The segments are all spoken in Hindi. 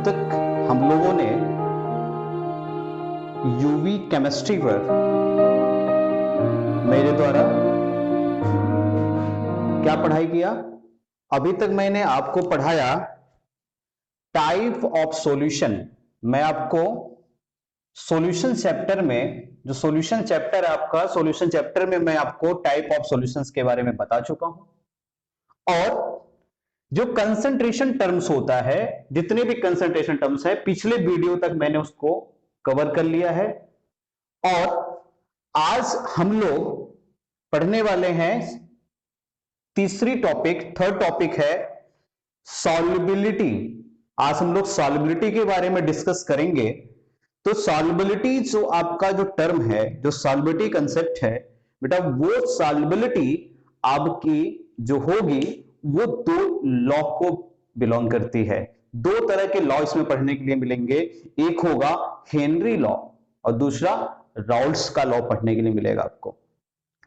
तक हम लोगों ने यूवी केमिस्ट्री पर मेरे द्वारा क्या पढ़ाई किया? अभी तक मैंने आपको पढ़ाया टाइप ऑफ सॉल्यूशन। मैं आपको सॉल्यूशन चैप्टर में, जो सॉल्यूशन चैप्टर है आपका, सॉल्यूशन चैप्टर में मैं आपको टाइप ऑफ सॉल्यूशंस के बारे में बता चुका हूं। और जो कंसंट्रेशन टर्म्स होता है, जितने भी कंसंट्रेशन टर्म्स है, पिछले वीडियो तक मैंने उसको कवर कर लिया है। और आज हम लोग पढ़ने वाले हैं तीसरी टॉपिक, थर्ड टॉपिक है सॉल्युबिलिटी। आज हम लोग सॉल्युबिलिटी के बारे में डिस्कस करेंगे। तो सॉल्युबिलिटी जो आपका जो टर्म है, जो सॉल्युबिलिटी कंसेप्ट है बेटा, वो सॉल्युबिलिटी आपकी जो होगी वो दो लॉ को बिलोंग करती है। दो तरह के लॉ इसमें पढ़ने के लिए मिलेंगे, एक होगा हेनरी लॉ और दूसरा राउल्ट्स का लॉ पढ़ने के लिए मिलेगा आपको।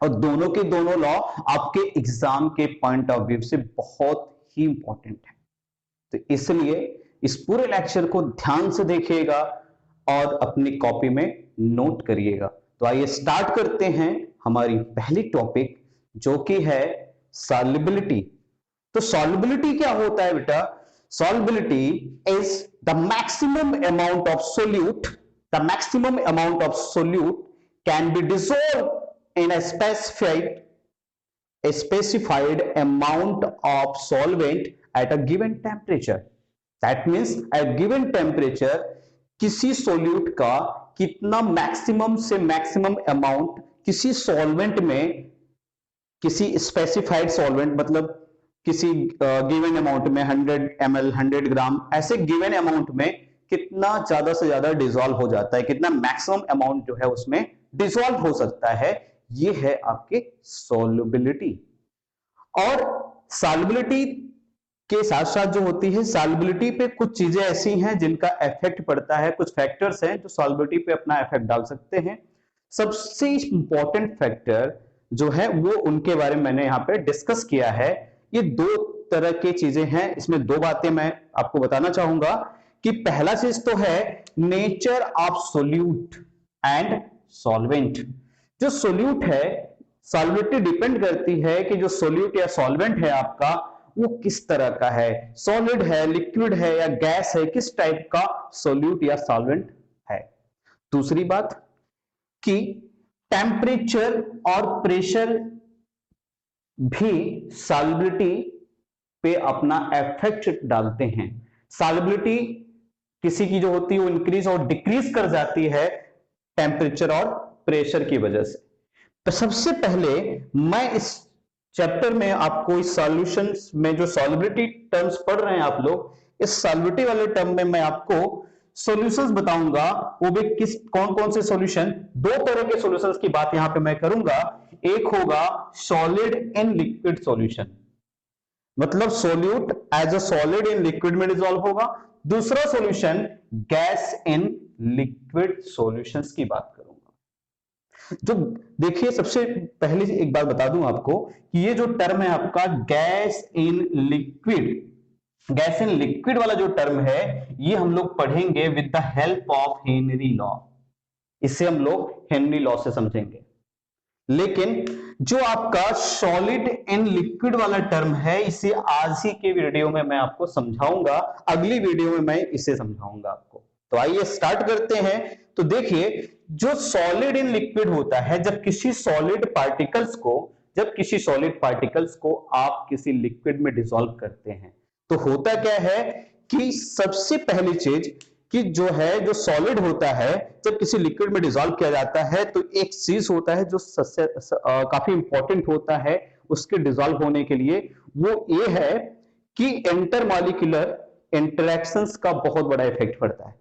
और दोनों के दोनों लॉ आपके एग्जाम के पॉइंट ऑफ व्यू से बहुत ही इंपॉर्टेंट है। तो इसलिए इस पूरे लेक्चर को ध्यान से देखिएगा और अपनी कॉपी में नोट करिएगा। तो आइए स्टार्ट करते हैं हमारी पहली टॉपिक, जो कि है सॉल्युबिलिटी। तो सॉल्युबिलिटी क्या होता है बेटा? Solubility is the maximum amount of solute, the maximum amount of solute can be dissolve in a specified amount of solvent at a given temperature. That means at given temperature किसी सोल्यूट का कितना मैक्सिमम से मैक्सिमम अमाउंट किसी सॉल्वेंट में, किसी स्पेसिफाइड सॉल्वेंट मतलब किसी गिवन अमाउंट में 100 ml 100 ग्राम, ऐसे गिवन अमाउंट में कितना ज्यादा से ज्यादा डिसॉल्व हो जाता है, कितना मैक्सिमम अमाउंट जो है उसमें डिसॉल्व हो सकता है, ये है आपके सॉल्युबिलिटी। और सॉल्युबिलिटी के साथ साथ जो होती है, सॉल्युबिलिटी पे कुछ चीजें ऐसी हैं जिनका इफेक्ट पड़ता है, कुछ फैक्टर्स हैं जो सॉल्युबिलिटी पे अपना इफेक्ट डाल सकते हैं। सबसे इंपॉर्टेंट फैक्टर जो है वो उनके बारे में मैंने यहां पे डिस्कस किया है। ये दो तरह की चीजें हैं, इसमें दो बातें मैं आपको बताना चाहूंगा कि पहला चीज तो है nature of solute and solvent. जो सोल्यूट है, सॉल्युबिलिटी डिपेंड करती है कि जो सोल्यूट या सॉल्वेंट है आपका वो किस तरह का है, सॉलिड है, लिक्विड है या गैस है, किस टाइप का सोल्यूट या सॉल्वेंट है। दूसरी बात कि टेम्परेचर और प्रेशर भी सॉल्युबिलिटी पे अपना इफेक्ट डालते हैं। सॉल्युबिलिटी किसी की जो होती है वो इंक्रीज और डिक्रीज कर जाती है टेम्परेचर और प्रेशर की वजह से। तो सबसे पहले मैं इस चैप्टर में आपको इस सॉल्यूशंस में जो सॉल्युबिलिटी टर्म्स पढ़ रहे हैं आप लोग, इस सॉल्युबिलिटी वाले टर्म में मैं आपको सॉल्यूशंस बताऊंगा, वो भी किस कौन कौन से सॉल्यूशन। दो तरह के सॉल्यूशंस की बात यहां पे मैं करूंगा। एक होगा सॉलिड इन लिक्विड सॉल्यूशन, मतलब solute as a solid in liquid में डिसॉल्व होगा। दूसरा solution gas in liquid solutions की बात करूंगा। जो देखिए, सबसे पहले एक बात बता दूं आपको कि ये जो टर्म है आपका gas in liquid, gas in liquid वाला जो टर्म है ये हम लोग पढ़ेंगे with the help of Henry law. इसे हम लोग हेनरी लॉ से समझेंगे। लेकिन जो आपका सॉलिड इन लिक्विड वाला टर्म है, इसे आज ही के वीडियो में मैं आपको समझाऊंगा, अगली वीडियो में मैं इसे समझाऊंगा आपको। तो आइए स्टार्ट करते हैं। तो देखिए, जो सॉलिड इन लिक्विड होता है, जब किसी सॉलिड पार्टिकल्स को आप किसी लिक्विड में डिसॉल्व करते हैं तो होता क्या है कि सबसे पहली चीज कि जो है, जो सॉलिड होता है जब किसी लिक्विड में डिसॉल्व किया जाता है तो एक चीज होता है जो काफी इंपॉर्टेंट होता है उसके डिसॉल्व होने के लिए, वो ये है कि इंटरमॉलिक्यूलर इंटरेक्शंस का बहुत बड़ा इफेक्ट पड़ता है।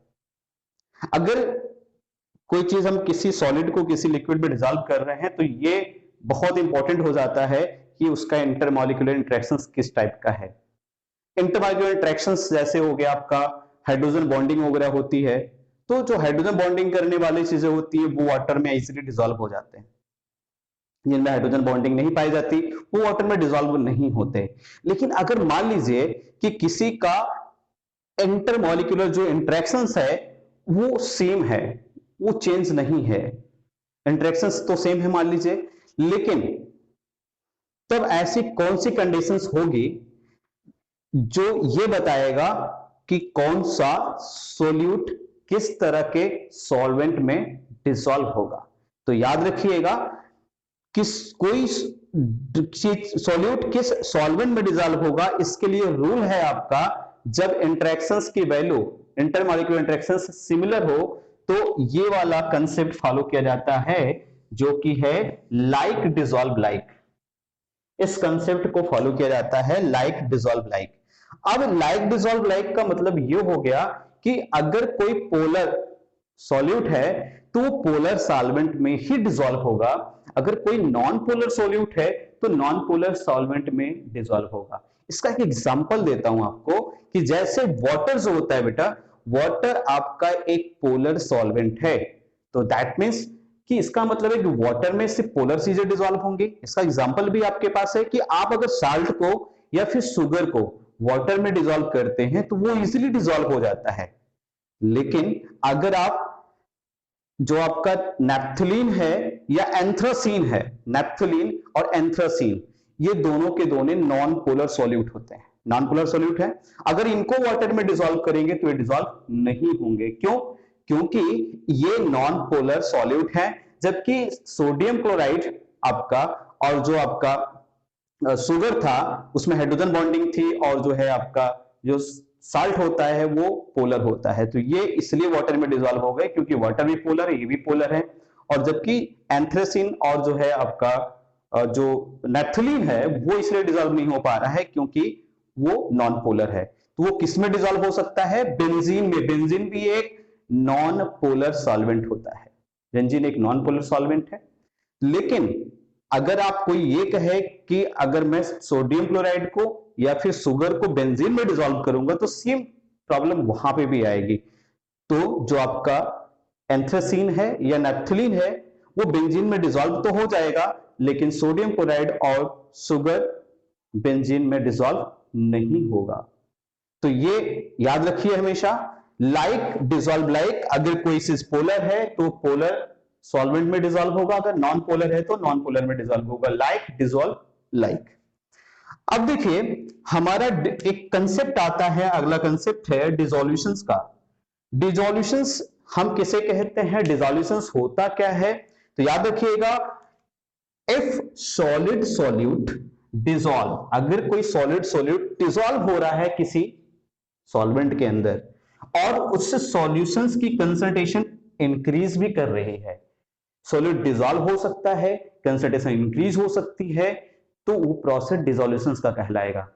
अगर कोई चीज हम किसी सॉलिड को किसी लिक्विड में डिसॉल्व कर रहे हैं तो ये बहुत इंपॉर्टेंट हो जाता है कि उसका इंटरमॉलिक्यूलर इंटरेक्शंस किस टाइप का है। इंटरमॉलिक्यूलर इंटरेक्शंस जैसे हो गया आपका हाइड्रोजन बॉन्डिंग वगैरह होती है, तो जो हाइड्रोजन बॉन्डिंग करने वाली चीजें होती है वो वाटर में इजीली डिसॉल्व हो जाते हैं। जिनमें हाइड्रोजन बॉन्डिंग नहीं पाई जाती वो वाटर में डिसॉल्व नहीं होते। लेकिन अगर मान लीजिए कि किसी का इंटरमॉलिक्यूलर जो इंटरेक्शंस है वो सेम है, वो चेंज नहीं है। इंटरेक्शंस तो सेम है मान लीजिए, लेकिन तब ऐसी कौन सी कंडीशंस होगी जो ये बताएगा कि कौन सा सोल्यूट किस तरह के सॉल्वेंट में डिसॉल्व होगा। तो याद रखिएगा किस कोई सॉल्यूट किस सॉल्वेंट में डिसॉल्व होगा, इसके लिए रूल है आपका, जब इंटरेक्शंस की वैल्यू इंटरमॉलिक्यूलर इंटरेक्शंस सिमिलर हो तो ये वाला कंसेप्ट फॉलो किया जाता है जो कि है लाइक डिसॉल्व लाइक। इस कंसेप्ट को फॉलो किया जाता है लाइक डिसॉल्व लाइक। अब लाइक डिसॉल्व लाइक का मतलब ये हो गया कि अगर कोई पोलर सॉल्यूट है तो वो पोलर सॉल्वेंट में ही डिसॉल्व होगा, अगर कोई नॉन पोलर सॉल्यूट है तो नॉन पोलर सॉल्वेंट में डिसॉल्व होगा। इसका एक एग्जांपल देता हूं आपको कि जैसे वाटर जो होता है बेटा, वाटर आपका एक पोलर सॉल्वेंट है, तो दैट मींस कि इसका मतलब है कि वाटर में सिर्फ पोलर चीजें डिसॉल्व होंगी। इसका एग्जांपल भी आपके पास है कि आप अगर साल्ट को या फिर शुगर को वाटर में डिसॉल्व करते हैं तो वो इजीली डिसॉल्व हो जाता है, लेकिन अगर आप जो आपका नेप्थलीन है या एंथ्रासीन है, नेप्थलीन और एंथ्रासीन ये दोनों के दोनों नॉन पोलर सॉल्यूट होते हैं, नॉन पोलर सॉल्यूट है, अगर इनको वाटर में डिसॉल्व करेंगे तो ये डिसॉल्व नहीं होंगे। क्यों? क्योंकि ये नॉन पोलर सॉल्यूट है, जबकि सोडियम क्लोराइड आपका और जो आपका शुगर था उसमें हाइड्रोजन बॉन्डिंग थी और जो है आपका जो साल्ट होता है वो पोलर होता है, तो ये इसलिए वाटर में डिसॉल्व हो गए क्योंकि वाटर भी पोलर है, ये भी पोलर है। और जबकि एंथ्रेसिन और जो है आपका जो नेप्थलीन है वो इसलिए डिसॉल्व नहीं हो पा रहा है क्योंकि वो नॉन पोलर है। तो वो किस में डिसॉल्व हो सकता है? बेंजीन में। बेंजीन भी एक नॉन पोलर सॉल्वेंट होता है, बेंजीन एक नॉन पोलर सॉल्वेंट है। लेकिन अगर आप कोई ये कहे कि अगर मैं सोडियम क्लोराइड को या फिर शुगर को बेंजीन में डिसॉल्व करूंगा तो सेम प्रॉब्लम वहां पे भी आएगी। तो जो आपका एंथ्रेसीन है या नेप्थलीन है वो बेंजीन में डिसॉल्व तो हो जाएगा, लेकिन सोडियम क्लोराइड और शुगर बेंजीन में डिसॉल्व नहीं होगा। तो ये याद रखिए हमेशा, लाइक डिसॉल्व लाइक, अगर कोई चीज पोलर है तो पोलर सॉल्वेंट में डिसॉल्व होगा, अगर नॉन पोलर है तो नॉन पोलर में डिसॉल्व होगा, लाइक डिसॉल्व लाइक। अब देखिए हमारा एक कंसेप्ट आता है, अगला कंसेप्ट है डिसॉल्यूशंस का। डिसॉल्यूशंस हम किसे कहते हैं, डिसॉल्यूशंस होता क्या है? तो याद रखिएगा, इफ सॉलिड सॉल्यूट डिसॉल्व, अगर कोई सॉलिड सॉल्यूट डिसॉल्व हो रहा है किसी सॉल्वेंट के अंदर और उससे सॉल्यूशंस की कंसंट्रेशन इंक्रीज भी कर रही है, सॉलिड डिसॉल्व हो सकता है, कंसंट्रेशन इंक्रीज हो सकती है, तो वो प्रोसेस डिसॉल्यूशंस का कहलाएगा।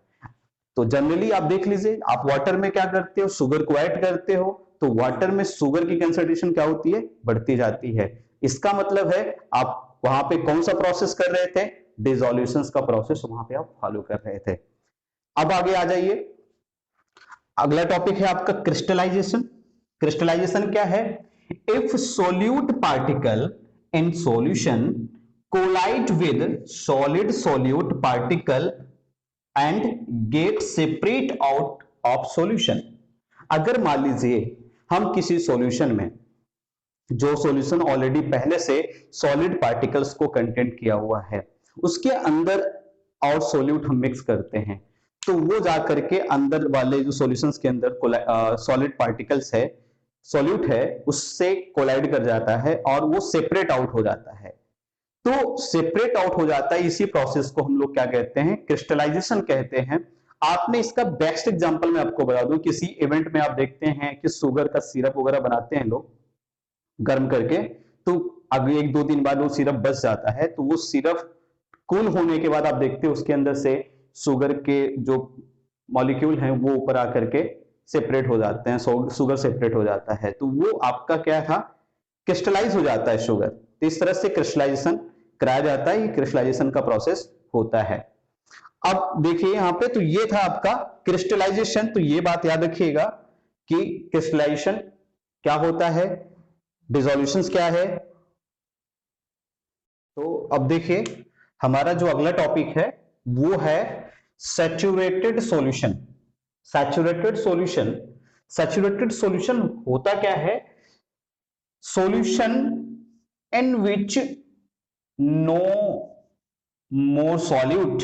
तो जनरली आप देख लीजिए, आप वाटर में क्या करते हो, शुगर को ऐड करते हो, तो वाटर में शुगर की कंसंट्रेशन क्या होती है, बढ़ती जाती है। इसका मतलब है आप वहां पे कौन सा प्रोसेस कर रहे थे, डिसॉल्यूशंस का प्रोसेस वहां पे आप फॉलो कर रहे थे। अब आगे आ जाइए, अगला टॉपिक है आपका क्रिस्टलाइजेशन। क्रिस्टलाइजेशन क्या है? If solute particle in solution collide with solid solute particle and get separate out of solution. अगर मान लीजिए हम किसी सॉल्यूशन में, जो सॉल्यूशन ऑलरेडी पहले से सॉलिड पार्टिकल्स को कंटेंट किया हुआ है, उसके अंदर और सॉल्यूट हम मिक्स करते हैं, तो वो जाकर के अंदर वाले जो सॉल्यूशंस के अंदर सॉलिड पार्टिकल्स है, सॉल्यूट है, उससे कोलाइड कर जाता है और वो सेपरेट आउट हो जाता है। तो सेपरेट आउट हो जाता है, इसी प्रोसेस को हम लोग क्या कहते हैं, क्रिस्टलाइजेशन कहते हैं। आपने इसका बेस्ट एग्जांपल मैं आपको बता दूं, किसी इवेंट में आप देखते हैं कि शुगर का सिरप वगैरह बनाते हैं लोग गर्म करके, तो अगले 1-2 दिन बाद वो सिरप बच जाता है, तो वो सिरप कूल होने के बाद आप देखते हैं उसके अंदर से शुगर के जो मॉलिक्यूल हैं वो ऊपर आकर के सेपरेट हो जाते हैं, शुगर सेपरेट हो जाता है, तो वो आपका क्या था, क्रिस्टलाइज हो जाता है शुगर। तो इस तरह से क्रिस्टलाइजेशन कराया जाता है, ये क्रिस्टलाइजेशन का प्रोसेस होता है। अब देखिए यहां पे, तो ये था आपका क्रिस्टलाइजेशन, तो ये बात याद रखिएगा कि क्रिस्टलाइजेशन क्या होता है, डिसॉल्यूशंस क्या है। तो अब देखिए हमारा जो अगला टॉपिक है वो है saturated solution. Saturated solution saturated solution होता क्या है? Solution in which no more solute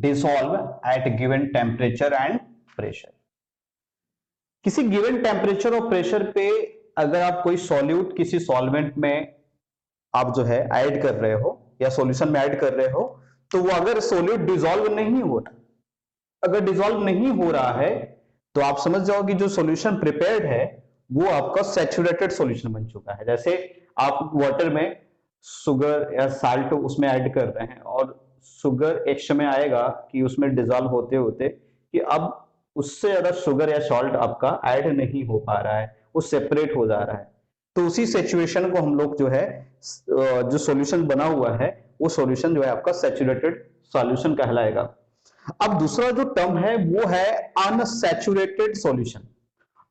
dissolve at given temperature and pressure. किसी गिवन टेम्परेचर और प्रेशर पे अगर आप कोई सॉल्यूट किसी सॉल्वेंट में आप जो है ऐड कर रहे हो या सॉल्यूशन में ऐड कर रहे हो, तो वो अगर सॉल्यूट डिसॉल्व नहीं हो रहा, अगर डिसॉल्व नहीं हो रहा है, तो आप समझ जाओ कि जो सॉल्यूशन प्रिपेयर्ड है वो आपका सैचुरेटेड सॉल्यूशन बन चुका है। जैसे आप वाटर में शुगर या साल्ट उसमें ऐड कर रहे हैं और शुगर एक समय आएगा कि उसमें डिसॉल्व होते होते कि अब उससे ज्यादा शुगर या सॉल्ट आपका ऐड नहीं हो पा रहा है, वो सेपरेट हो जा रहा है। तो उसी सिचुएशन को हम लोग जो है जो सॉल्यूशन बना हुआ है वो सॉल्यूशन जो है आपका सैचुरेटेड सॉल्यूशन कहलाएगा। अब दूसरा जो टर्म है वो है अनसैचुरेटेड सॉल्यूशन।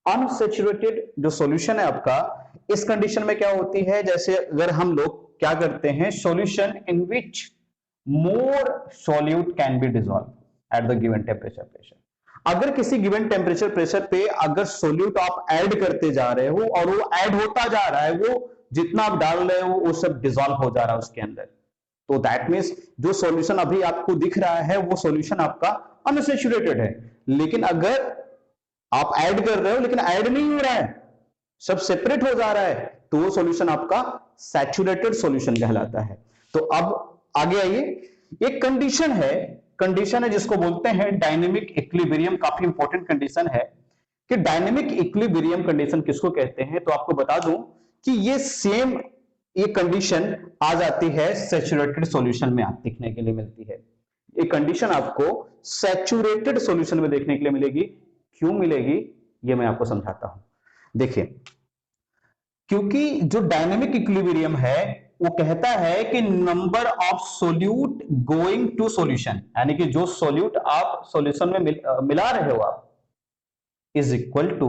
अनसैचुरेटेड जो सॉल्यूशन है आपका, इस कंडीशन में क्या होती है, जैसे अगर हम लोग क्या करते हैं, solution in which more solute can be dissolve at the given temperature pressure. अगर किसी गिवन टेम्परेचर प्रेशर पे अगर सॉल्यूट आप ऐड करते जा रहे हो और वो ऐड होता जा रहा है, वो जितना आप डाल रहे हो वो सब डिसॉल्व हो जा रहा है उसके अंदर, तो दैट मीन्स जो सॉल्यूशन अभी आपको दिख रहा है वो सॉल्यूशन आपका अनसैचुरेटेड है। लेकिन अगर आप ऐड कर रहे हो लेकिन ऐड नहीं हो रहा है, सब सेपरेट हो जा रहा है, तो वो सॉल्यूशन आपका सैचुरेटेड सॉल्यूशन कहलाता है। तो अब आगे आइए, एक कंडीशन है जिसको बोलते हैं डायनेमिक इक्विलिब्रियम। काफी इंपॉर्टेंट कंडीशन है कि डायनेमिक इक्विलिब्रियम कंडीशन किसको कहते हैं। तो आपको बता दूं कि ये कंडीशन आ जाती है सैचुरेटेड सॉल्यूशन में आप देखने के लिए मिलती है। ये कंडीशन आपको सैचुरेटेड सॉल्यूशन में देखने के लिए मिलेगी। क्यों मिलेगी ये मैं आपको समझाता हूं। देखिए, क्योंकि जो डायनेमिक इक्विलिब्रियम है वो कहता है कि number of solute going to solution, यानी कि जो सोल्यूट आप सॉल्यूशन में मिला रहे हो आप, is equal to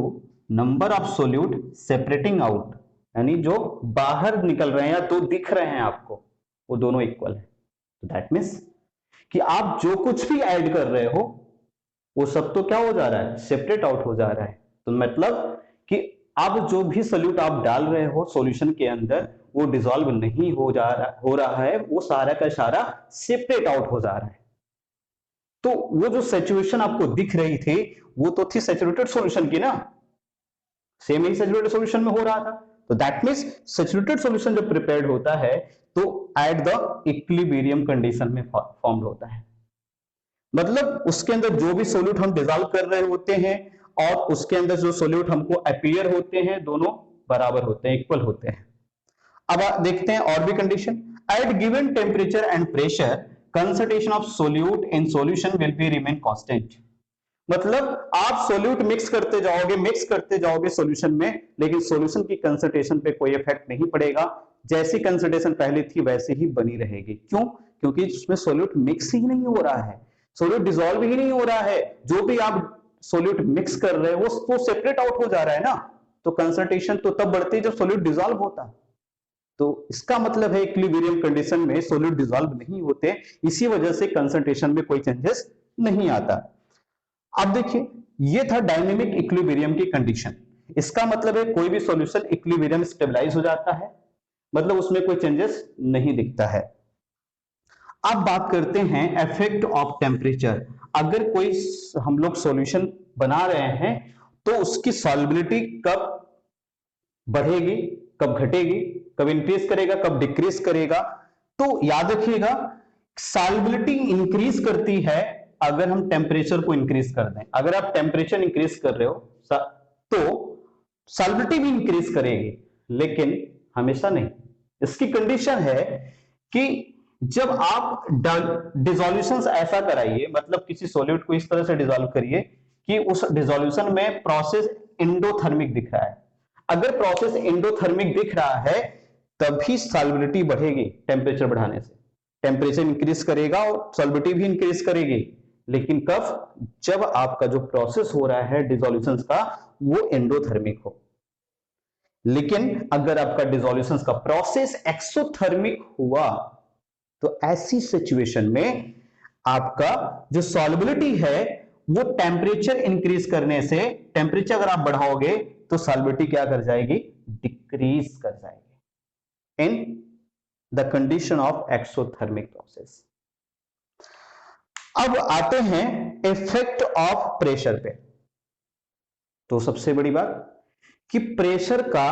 number of solute separating out, यानी जो बाहर निकल रहे हैं या तो दिख रहे हैं आपको, वो दोनों इक्वल है। तो दैट मीन्स कि आप जो कुछ भी ऐड कर रहे हो वो सब तो क्या हो जा रहा है, सेपरेट आउट हो जा रहा है। तो मतलब कि अब जो भी सोल्यूट आप डाल रहे हो सॉल्यूशन के अंदर वो डिसॉल्व नहीं हो रहा है, वो सारा का सारा सेपरेट आउट हो जा रहा है। तो वो जो सिचुएशन आपको दिख रही थी वो तो थी सैचुरेटेड सॉल्यूशन की ना, सेम ही सैचुरेटेड सॉल्यूशन में हो रहा था। तो दैट मींस सैचुरेटेड सॉल्यूशन जब प्रिपेयर्ड होता है तो एट द इक्विलिब्रियम कंडीशन में फॉर्म्ड होता है। मतलब उसके अंदर जो भी सोल्यूट हम डिसॉल्व कर रहे होते हैं और उसके अंदर जो सोल्यूट हमको अपीयर होते हैं दोनों बराबर होते हैं, इक्वल होते हैं। अब देखते हैं और भी condition. At given temperature and pressure concentration of solute in solution will be remain constant. मतलब आप सोल्यूट मिक्स करते जाओगे सॉल्यूशन में, लेकिन सॉल्यूशन की कंसंट्रेशन पे कोई इफेक्ट नहीं पड़ेगा। जैसी कंसंट्रेशन पहले थी वैसे ही बनी रहेगी। क्यों? क्योंकि उसमें सोल्यूट मिक्स ही नहीं हो रहा है, सोल्यूट डिसॉल्व ही नहीं हो रहा है। जो भी आप सोल्यूट मिक्स कर रहे हो वो सेपरेट आउट हो जा रहा है ना, तो कंसंट्रेशन तो तब बढ़ती है जब सोल्यूट डिसॉल्व होता है। तो इसका मतलब है इक्विलिब्रियम कंडीशन में सोल्यूट डिसॉल्व नहीं होते, इसी वजह से कंसंट्रेशन में कोई चेंजेस नहीं आता। अब देखिए, ये था डायनेमिक इक्विलिब्रियम की कंडीशन। इसका मतलब है कोई भी सॉल्यूशन इक्विलिब्रियम स्टेबलाइज हो जाता है, मतलब उसमें कोई चेंजेस नहीं दिखता है। अब बात करते हैं इफेक्ट ऑफ टेम्परेचर। अगर कोई हम लोग सॉल्यूशन बना रहे हैं तो उसकी सॉल्युबिलिटी कब बढ़ेगी, कब घटेगी, कब इंक्रीज करेगा, कब डिक्रीज करेगा। तो याद रखिएगा, सॉल्युबिलिटी इंक्रीज करती है अगर हम टेम्परेचर को इंक्रीज कर दें। अगर आप टेम्परेचर इंक्रीज कर रहे हो तो सॉल्युबिलिटी भी इंक्रीज करेगी, लेकिन हमेशा नहीं। इसकी कंडीशन है कि जब आप डिसोल्यूशन ऐसा कराइए, मतलब किसी सॉल्यूट को इस तरह से डिसॉल्व करिए कि उस डिसोल्यूशन में प्रोसेस एंडोथर्मिक दिख रहा है। अगर प्रोसेस एंडोथर्मिक दिख रहा है तभी सॉल्युबिलिटी बढ़ेगी टेम्परेचर बढ़ाने से। टेम्परेचर इंक्रीज करेगा और सॉल्युबिलिटी भी इंक्रीज करेगी, लेकिन कब? जब आपका जो प्रोसेस हो रहा है डिसोल्यूशन का वो एंडोथर्मिक हो। लेकिन अगर आपका डिसोल्यूशन का प्रोसेस एक्सोथर्मिक हुआ तो ऐसी सिचुएशन में आपका जो सॉल्युबिलिटी है वो टेम्परेचर इंक्रीज करने से, टेम्परेचर अगर आप बढ़ाओगे तो सॉल्विटी क्या कर जाएगी, डिक्रीज कर जाएगी in the condition of exothermic process. अब आते हैं इफेक्ट ऑफ प्रेशर पे। तो सबसे बड़ी बात कि प्रेशर का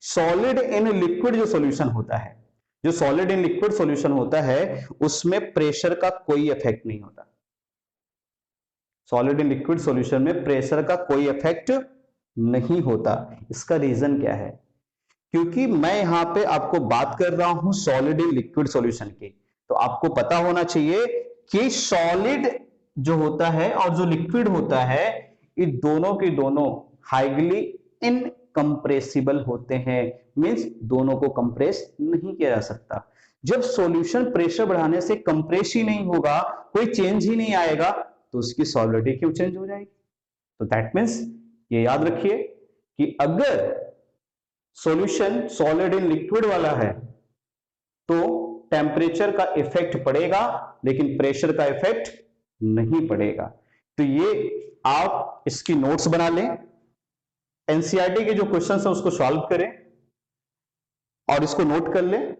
सॉलिड इन लिक्विड जो सॉल्यूशन होता है, जो सॉलिड इन लिक्विड सॉल्यूशन होता है उसमें प्रेशर का कोई इफेक्ट नहीं होता। सॉलिड इन लिक्विड सॉल्यूशन में प्रेशर का कोई इफेक्ट नहीं होता। इसका रीजन क्या है? क्योंकि मैं यहां पे आपको बात कर रहा हूं सॉलिड इन लिक्विड सॉल्यूशन की, तो आपको पता होना चाहिए कि सॉलिड जो होता है और जो लिक्विड होता है, ये दोनों के दोनों हाईली इनकंप्रेसिबल होते हैं। मींस दोनों को कंप्रेस नहीं किया जा सकता। जब सॉल्यूशन प्रेशर बढ़ाने से कंप्रेस ही नहीं होगा, कोई चेंज ही नहीं आएगा, तो उसकी सॉलिडिटी क्यों चेंज हो जाएगी? तो दैट मींस ये याद रखिए कि अगर सॉल्यूशन सॉलिड इन लिक्विड वाला है तो टेम्परेचर का इफेक्ट पड़ेगा, लेकिन प्रेशर का इफेक्ट नहीं पड़ेगा। तो ये आप इसकी नोट्स बना लें, एनसीईआरटी के जो क्वेश्चन है उसको सॉल्व करें और इसको नोट कर लें।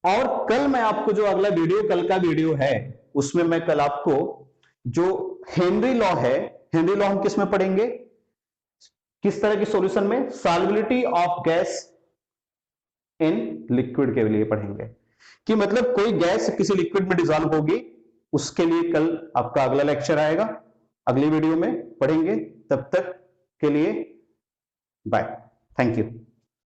और कल मैं आपको जो अगला वीडियो, कल का वीडियो है, उसमें मैं कल आपको जो हेनरी लॉ है, हेनरी लॉ हम किस में पढ़ेंगे, किस तरह की सॉल्यूशन में, solubility of gas in liquid के लिए पढ़ेंगे कि मतलब कोई गैस किसी लिक्विड में डिसॉल्व होगी, उसके लिए कल आपका अगला लेक्चर आएगा, अगली वीडियो में पढ़ेंगे। तब तक के लिए बाय, थैंक यू।